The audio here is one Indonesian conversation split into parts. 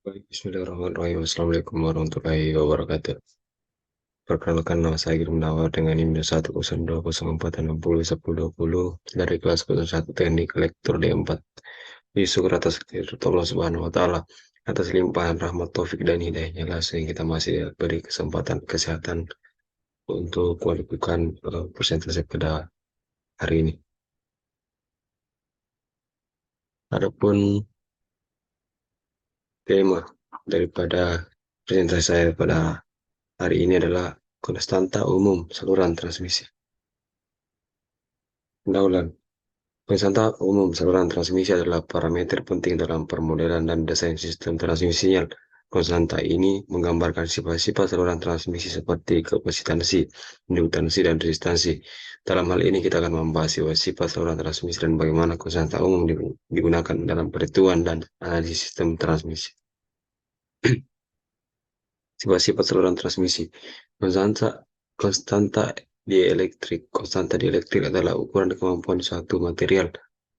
Baik, Bismillahirrahmanirrahim. Assalamualaikum warahmatullahi wabarakatuh. Perkenalkan, nama saya Giring Mendawar dengan NIM 10204601020 dari kelas 01 Teknik Lektur D4. Syukur atas kehadirat Allah Subhanahu wa Ta'ala atas limpahan rahmat taufik dan hidayahnya lah, sehingga kita masih beri kesempatan kesehatan untuk melakukan presentasi pada hari ini. Adapun tema daripada presentasi saya pada hari ini adalah konstanta umum saluran transmisi. Pendahuluan. Konstanta umum saluran transmisi adalah parameter penting dalam permodelan dan desain sistem transmisi sinyal. Konstanta ini menggambarkan sifat-sifat saluran transmisi seperti kapasitansi, induktansi, dan resistansi. Dalam hal ini kita akan membahas sifat saluran transmisi dan bagaimana konstanta umum digunakan dalam perhitungan dan analisis sistem transmisi. Sifat-sifat saluran transmisi. Konstanta konstanta Konstanta dielektrik adalah ukuran kemampuan suatu material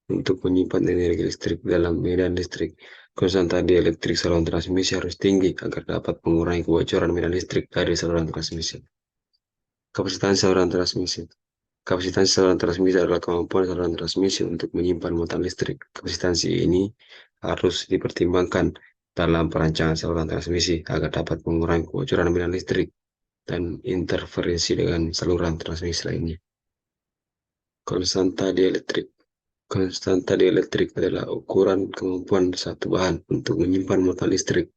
untuk menyimpan energi listrik dalam medan listrik. Konstanta dielektrik saluran transmisi harus tinggi agar dapat mengurangi kebocoran medan listrik dari saluran transmisi. Kapasitas saluran transmisi. Kapasitas saluran transmisi adalah kemampuan saluran transmisi untuk menyimpan muatan listrik. Kapasitas ini harus dipertimbangkan dalam perancangan saluran transmisi agar dapat mengurangi kebocoran medan listrik dan interferensi dengan saluran transmisi lainnya. Konstanta dielektrik. Konstanta dielektrik adalah ukuran kemampuan satu bahan untuk menyimpan muatan listrik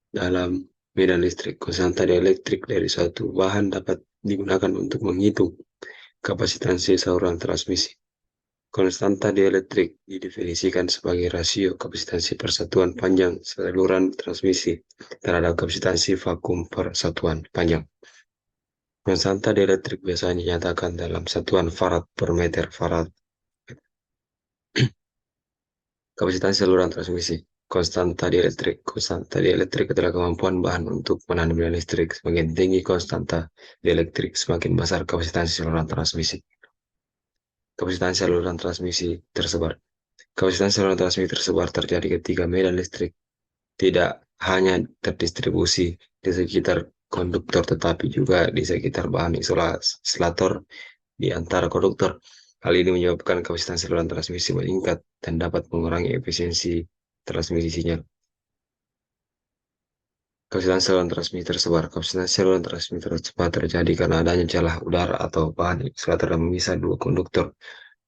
dalam medan listrik. Konstanta dielektrik dari suatu bahan dapat digunakan untuk menghitung kapasitansi saluran transmisi. Konstanta dielektrik didefinisikan sebagai rasio kapasitansi persatuan panjang saluran transmisi terhadap kapasitansi vakum persatuan panjang. Konstanta dielektrik biasanya dinyatakan dalam satuan farad per meter farad. Kapasitas saluran transmisi. Konstanta dielektrik adalah kemampuan bahan untuk menahan medan listrik. Semakin tinggi konstanta dielektrik, semakin besar kapasitas saluran transmisi. Kapasitas saluran transmisi tersebar. Kapasitas saluran transmisi tersebar terjadi ketika medan listrik tidak hanya terdistribusi di sekitar konduktor, tetapi juga di sekitar bahan isolator di antara konduktor. Hal ini menyebabkan kapasitas saluran transmisi meningkat dan dapat mengurangi efisiensi transmisi sinyal. Kapasitas saluran transmisi tersebar. Kapasitas saluran transmisi tersebar terjadi karena adanya celah udara atau bahan isolator yang memisah dua konduktor.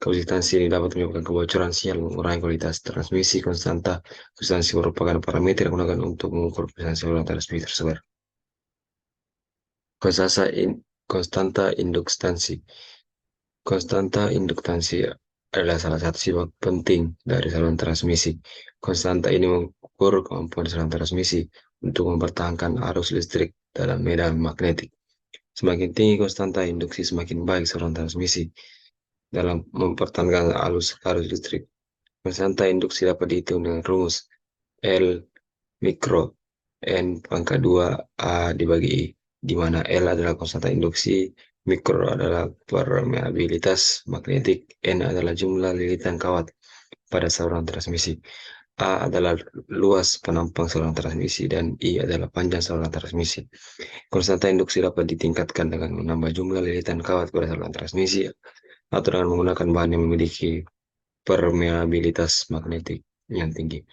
Kapasitas ini dapat menyebabkan kebocoran sinyal, mengurangi kualitas transmisi. Konstansi merupakan parameter yang digunakan untuk mengukur kapasitas saluran transmisi tersebar. Konstanta induktansi. Konstanta induktansi adalah salah satu sifat penting dari saluran transmisi. Konstanta ini mengukur kemampuan saluran transmisi untuk mempertahankan arus listrik dalam medan magnetik. Semakin tinggi konstanta induksi, semakin baik saluran transmisi dalam mempertahankan arus listrik. Konstanta induksi dapat dihitung dengan rumus L mikro N pangkat 2 A dibagi I, di mana L adalah konstanta induksi, mikro adalah permeabilitas magnetik, N adalah jumlah lilitan kawat pada saluran transmisi, A adalah luas penampang saluran transmisi, dan I adalah panjang saluran transmisi. Konstanta induksi dapat ditingkatkan dengan menambah jumlah lilitan kawat pada saluran transmisi atau dengan menggunakan bahan yang memiliki permeabilitas magnetik yang tinggi.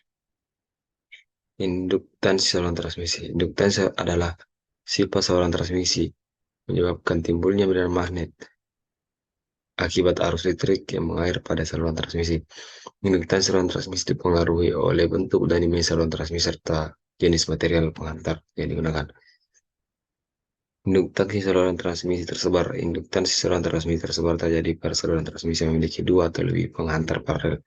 Induktansi saluran transmisi. Induktansi adalah sifat saluran transmisi menyebabkan timbulnya medan magnet akibat arus listrik yang mengalir pada saluran transmisi. Induktansi saluran transmisi dipengaruhi oleh bentuk dan dimensi saluran transmisi serta jenis material penghantar yang digunakan. Induktansi saluran transmisi tersebar. Induktansi saluran transmisi tersebar terjadi pada saluran transmisi yang memiliki dua atau lebih penghantar paralel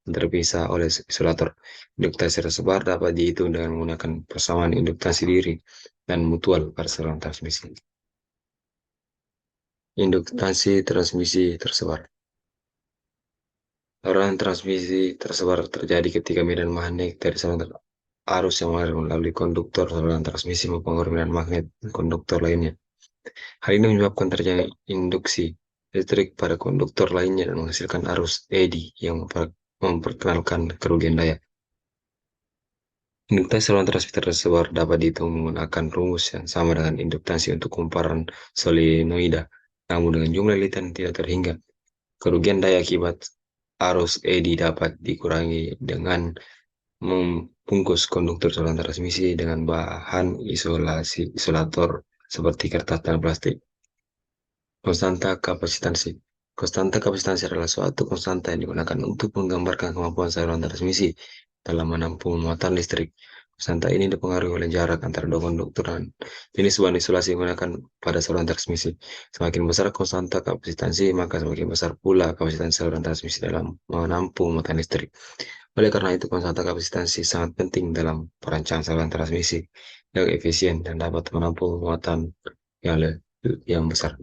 yang terpisah oleh isolator. Induktansi tersebar dapat dihitung dengan menggunakan persamaan induktansi diri dan mutual pada saluran transmisi. Induktansi transmisi tersebar. Saluran transmisi tersebar terjadi ketika medan magnet dari saluran arus yang mengalir melalui konduktor saluran transmisi mempengaruhi medan magnet konduktor lainnya. Hal ini menyebabkan terjadi induksi listrik pada konduktor lainnya dan menghasilkan arus eddy yang memperkenalkan kerugian daya. Induktansi saluran transmitter tersebar dapat dihitung menggunakan rumus yang sama dengan induktansi untuk kumparan solenoida, namun dengan jumlah litian tidak terhingga. Kerugian daya akibat arus ED dapat dikurangi dengan membungkus konduktor saluran transmisi dengan bahan isolator seperti kertas dan plastik. Konstanta kapasitansi. Konstanta kapasitansi adalah suatu konstanta yang digunakan untuk menggambarkan kemampuan saluran transmisi dalam menampung muatan listrik. Konstanta ini dipengaruhi oleh jarak antara dua konduktor dan jenis bahan isolasi yang digunakan pada saluran transmisi. Semakin besar konstanta kapasitansi, maka semakin besar pula kapasitas saluran transmisi dalam menampung muatan listrik. Oleh karena itu, konstanta kapasitansi sangat penting dalam perancangan saluran transmisi yang efisien dan dapat menampung muatan yang besar.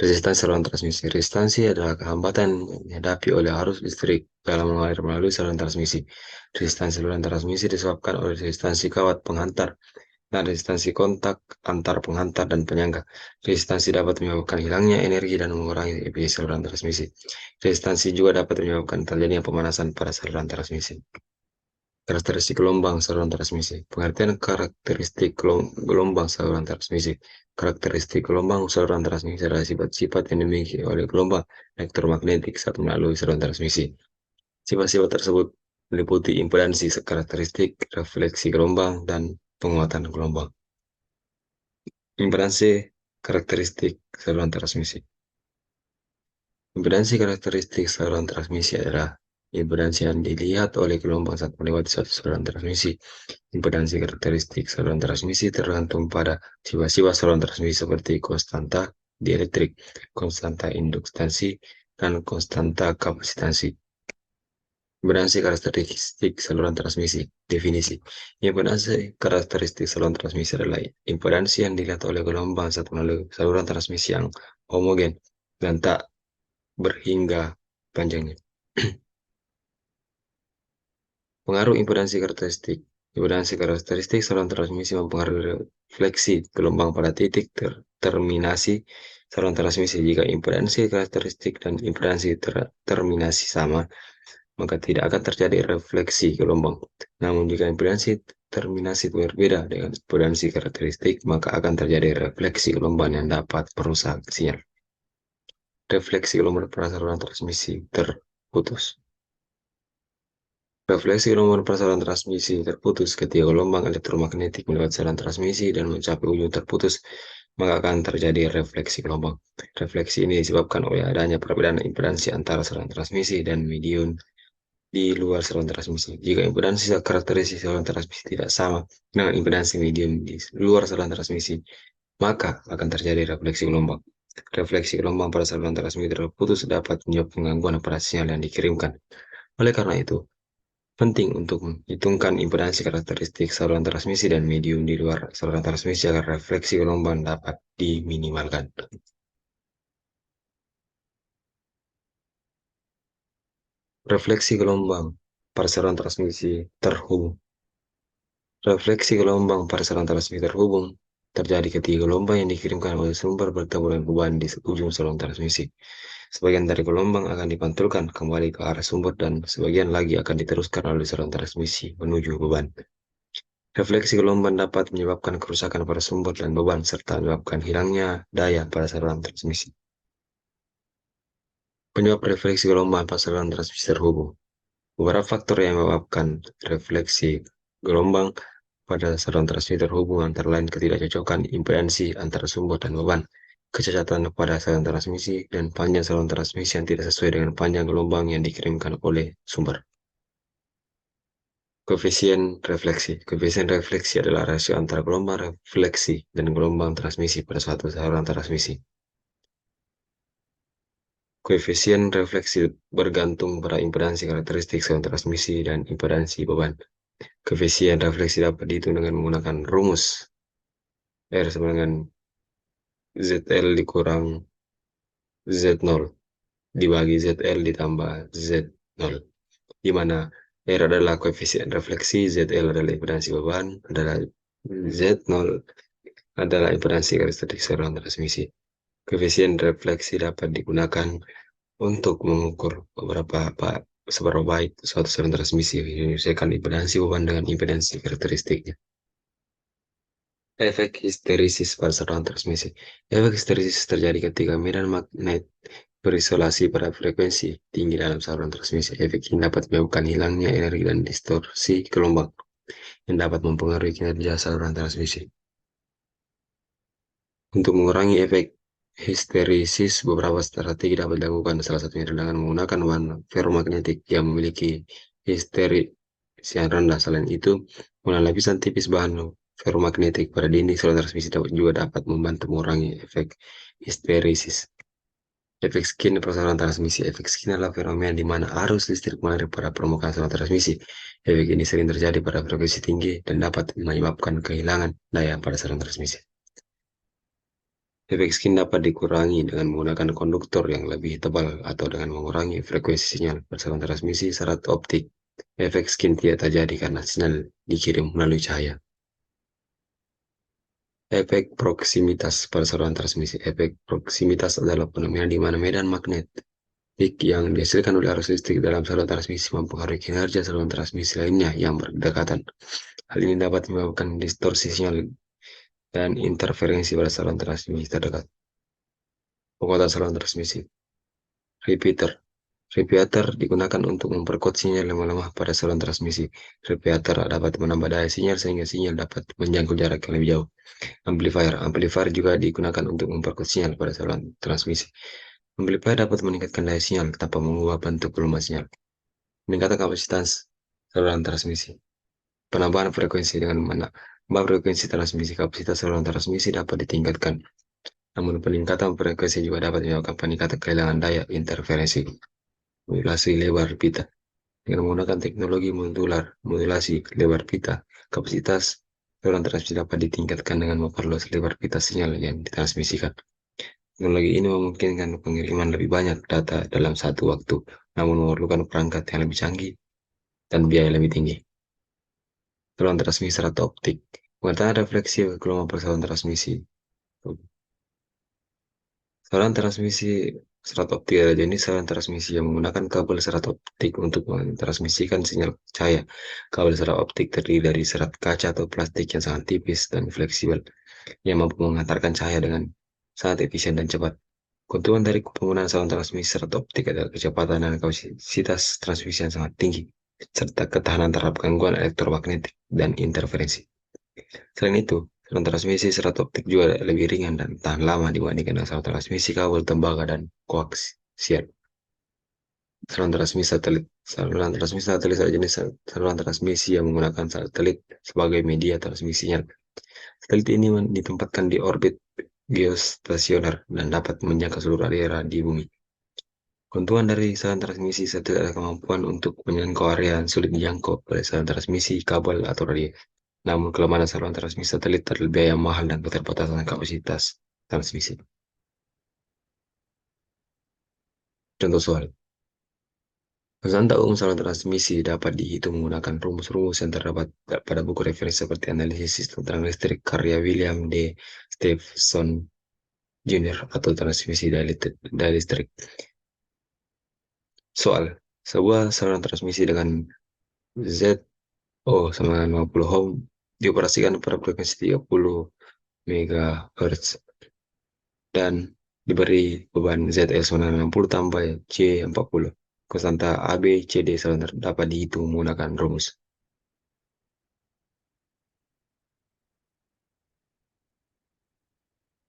Resistansi saluran transmisi. Resistansi adalah kehambatan yang dihadapi oleh arus listrik dalam mengalir melalui saluran transmisi. Resistansi saluran transmisi disebabkan oleh resistansi kawat penghantar dan resistansi kontak antar penghantar dan penyangga. Resistansi dapat menyebabkan hilangnya energi dan mengurangi efisiensi saluran transmisi. Resistansi juga dapat menyebabkan terjadinya pemanasan pada saluran transmisi. Karakteristik gelombang saluran transmisi. Pengertian karakteristik gelombang saluran transmisi. Karakteristik gelombang saluran transmisi adalah sifat-sifat yang dimiliki oleh gelombang elektromagnetik saat melalui saluran transmisi. Sifat-sifat tersebut meliputi impedansi, karakteristik, refleksi gelombang, dan penguatan gelombang. Impedansi karakteristik saluran transmisi. Impedansi karakteristik saluran transmisi adalah impedansi yang dilihat oleh gelombang saat melewati suatu saluran transmisi. Impedansi karakteristik saluran transmisi tergantung pada sifat-sifat saluran transmisi seperti konstanta dielektrik, konstanta induktansi, dan konstanta kapasitansi. Impedansi karakteristik saluran transmisi. Definisi. Impedansi karakteristik saluran transmisi adalah impedansi yang dilihat oleh gelombang saat melalui saluran transmisi yang homogen dan tak berhingga panjangnya. Pengaruh impedansi karakteristik. Impedansi karakteristik saluran transmisi mempengaruhi refleksi gelombang pada titik terminasi saluran transmisi. Jika impedansi karakteristik dan impedansi terminasi sama, maka tidak akan terjadi refleksi gelombang. Namun jika impedansi terminasi berbeda dengan impedansi karakteristik, maka akan terjadi refleksi gelombang yang dapat merusak sinyal. Refleksi gelombang pada saluran transmisi terputus. Refleksi gelombang pada saluran transmisi terputus ketika gelombang elektromagnetik melewati saluran transmisi dan mencapai ujung terputus, maka akan terjadi refleksi gelombang. Refleksi ini disebabkan oleh adanya perbedaan impedansi antara saluran transmisi dan medium di luar saluran transmisi. Jika impedansi karakteristik saluran transmisi tidak sama dengan impedansi medium di luar saluran transmisi, maka akan terjadi refleksi gelombang. Refleksi gelombang pada saluran transmisi terputus dapat menyebabkan gangguan pada sinyal yang dikirimkan. Oleh karena itu, penting untuk menghitungkan impedansi karakteristik saluran transmisi dan medium di luar saluran transmisi agar refleksi gelombang dapat diminimalkan. Refleksi gelombang pada saluran transmisi terhubung. Refleksi gelombang pada saluran transmisi terhubung terjadi ketika gelombang yang dikirimkan oleh sumber bertemu dengan beban di ujung saluran transmisi. Sebagian dari gelombang akan dipantulkan kembali ke arah sumber dan sebagian lagi akan diteruskan oleh saluran transmisi menuju beban. Refleksi gelombang dapat menyebabkan kerusakan pada sumber dan beban serta menyebabkan hilangnya daya pada saluran transmisi. Penyebab refleksi gelombang pada saluran transmisi terhubung. Beberapa faktor yang menyebabkan refleksi gelombang pada saluran transmisi terhubung antara lain ketidakcocokan impedansi antara sumber dan beban, kecacatan pada saluran transmisi, dan panjang saluran transmisi yang tidak sesuai dengan panjang gelombang yang dikirimkan oleh sumber. Koefisien refleksi. Koefisien refleksi adalah rasio antara gelombang refleksi dan gelombang transmisi pada suatu saluran transmisi. Koefisien refleksi bergantung pada impedansi karakteristik saluran transmisi dan impedansi beban. Koefisien refleksi dapat dihitung dengan menggunakan rumus R sama dengan ZL dikurang Z0 dibagi ZL ditambah Z0, di mana R adalah koefisien refleksi, ZL adalah impedansi beban, adalah Z0 adalah impedansi karakteristik saluran transmisi. Koefisien refleksi dapat digunakan untuk mengukur beberapa seberapa baik suatu saluran transmisi menyelesaikan impedansi beban dengan impedansi karakteristiknya. Efek histerisis pada saluran transmisi. Efek histerisis terjadi ketika medan magnet berisolasi pada frekuensi tinggi dalam saluran transmisi. Efek ini dapat menyebabkan hilangnya energi dan distorsi gelombang yang dapat mempengaruhi kinerja saluran transmisi. Untuk mengurangi efek histerisis, beberapa strategi dapat dilakukan. Salah satunya dengan menggunakan bahan ferromagnetik yang memiliki histeris yang rendah. Selain itu, menggunakan lapisan tipis bahan ferromagnetik pada dinding saluran transmisi juga dapat membantu mengurangi efek histerisis. Efek skin pada saluran transmisi. Efek skin adalah fenomena di mana arus listrik mengalir pada permukaan saluran transmisi. Efek ini sering terjadi pada frekuensi tinggi dan dapat menyebabkan kehilangan daya pada saluran transmisi. Efek skin dapat dikurangi dengan menggunakan konduktor yang lebih tebal atau dengan mengurangi frekuensi sinyal pada saluran transmisi syarat optik. Efek skin tidak terjadi karena sinyal dikirim melalui cahaya. Efek proksimitas pada saluran transmisi. Efek proksimitas adalah fenomena di mana medan magnetik yang dihasilkan oleh arus listrik dalam saluran transmisi mempengaruhi kinerja saluran transmisi lainnya yang berdekatan. Hal ini dapat menyebabkan distorsi sinyal dan interferensi pada saluran transmisi terdekat. Penguatan saluran transmisi. Repeater. Repeater digunakan untuk memperkuat sinyal yang lemah pada saluran transmisi. Repeater dapat menambah daya sinyal sehingga sinyal dapat menjangkau jarak yang lebih jauh. Amplifier. Amplifier juga digunakan untuk memperkuat sinyal pada saluran transmisi. Amplifier dapat meningkatkan daya sinyal tanpa mengubah bentuk gelombang sinyal. Meningkatkan kapasitas saluran transmisi. Penambahan frekuensi dengan menambah frekuensi transmisi. Kapasitas saluran transmisi dapat ditingkatkan. Namun peningkatan frekuensi juga dapat menyebabkan peningkatan kehilangan daya interferensi. Modulasi lebar pita. Dengan menggunakan teknologi modulasi lebar pita, kapasitas saluran transmisi dapat ditingkatkan dengan memperluas lebar pita sinyal yang ditransmisikan. Teknologi ini memungkinkan pengiriman lebih banyak data dalam satu waktu, namun memerlukan perangkat yang lebih canggih dan biaya lebih tinggi. Saluran transmisi rata optik. Pengertian refleksi gelombang per saluran transmisi. Saluran transmisi serat optik adalah jenis saluran transmisi yang menggunakan kabel serat optik untuk mentransmisikan sinyal cahaya. Kabel serat optik terdiri dari serat kaca atau plastik yang sangat tipis dan fleksibel, yang mampu mengantarkan cahaya dengan sangat efisien dan cepat. Keuntungan dari penggunaan saluran transmisi serat optik adalah kecepatan dan kapasitas transmisi yang sangat tinggi, serta ketahanan terhadap gangguan elektromagnetik dan interferensi. Selain itu, saluran transmisi serat optik juga lebih ringan dan tahan lama dibandingkan dengan saluran transmisi kabel tembaga dan koaksial. Saluran transmisi satelit. Saluran transmisi satelit adalah jenis saluran transmisi yang menggunakan satelit sebagai media transmisinya. Satelit ini ditempatkan di orbit geostasioner dan dapat menjangkau seluruh area di bumi. Keuntungan dari saluran transmisi satelit adalah kemampuan untuk menjangkau area yang sulit dijangkau oleh saluran transmisi kabel atau radio. Namun kelemahan saluran transmisi satelit adalah biaya mahal dan keterbatasan kapasitas transmisi. Contoh soal. Tentang umum saluran transmisi dapat dihitung menggunakan rumus-rumus yang terdapat pada buku referensi seperti analisis sistem terang listrik karya William D. Stephenson Jr. atau transmisi daya listrik. Soal. Sebuah saluran transmisi dengan ZO sama dengan 50 ohm dioperasikan pada frekuensi 30 MHz dan diberi beban ZL sama dengan 60 tambah C 40. Konstanta AB CD saluran dapat dihitung menggunakan rumus.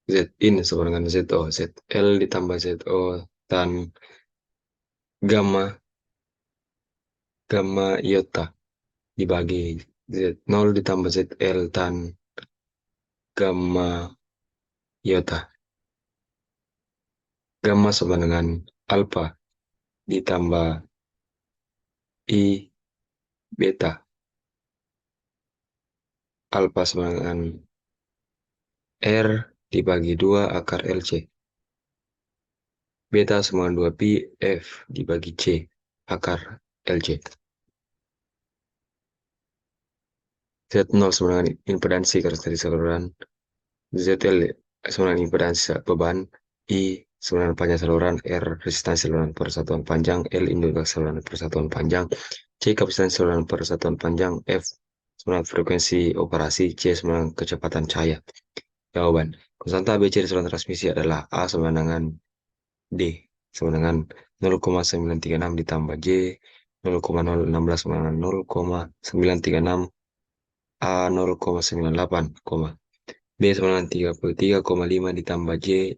Z in sama dengan ZO, ZL ditambah ZO tan gamma gamma iota dibagi Z0 ditambah ZL tan gamma iota. Gamma sama dengan alpha ditambah I beta. Alpha sama dengan R dibagi 2 akar LC. Beta sama dengan 2 pi F dibagi C akar LC. Z0 sama dengan impedansi karakteristik saluran. ZL sama dengan impedansi beban. I Saluran panjang saluran, R resistansi saluran persatuan panjang, L induk saluran persatuan panjang, C kapasitas saluran persatuan panjang, F saluran frekuensi operasi, C saluran kecepatan cahaya. Jawaban. Konstanta ABC di saluran transmisi adalah A sama dengan D sama dengan 0,936 ditambah J 0,016 sama dengan 0,936 A 0,98, B sama dengan 33,5 ditambah J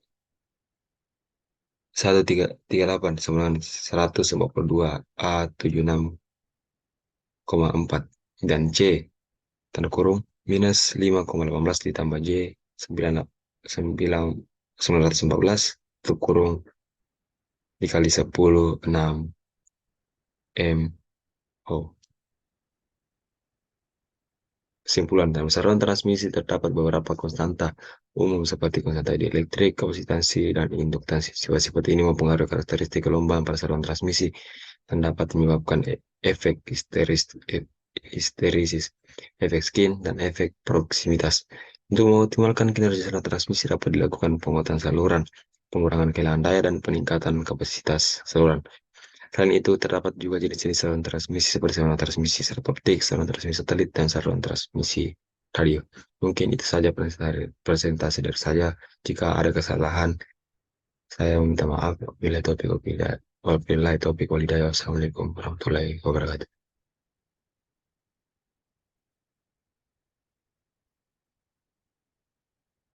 1338 sama dengan 142 A 76,4 dan C tanda kurung minus 5,18 ditambah J 914 tutup kurung dikali 10 6 M O. Kesimpulan, dalam saluran transmisi terdapat beberapa konstanta umum seperti konstanta dielektrik, kapasitansi, dan induktansi. Sifat-sifat ini mempengaruhi karakteristik gelombang pada saluran transmisi dan dapat menyebabkan efek histerisis, efek skin, dan efek proximitas. Untuk mengoptimalkan kinerja saluran transmisi dapat dilakukan penguatan saluran, pengurangan kehilangan daya, dan peningkatan kapasitas saluran. Selain itu, terdapat juga jenis-jenis saluran transmisi seperti saluran transmisi serat optik, saluran transmisi satelit, dan saluran transmisi radio. Mungkin itu saja presentasi dari saya. Jika ada kesalahan, saya meminta maaf. Wabillahi taufiq walhidayah. Wassalamualaikum warahmatullahi wabarakatuh.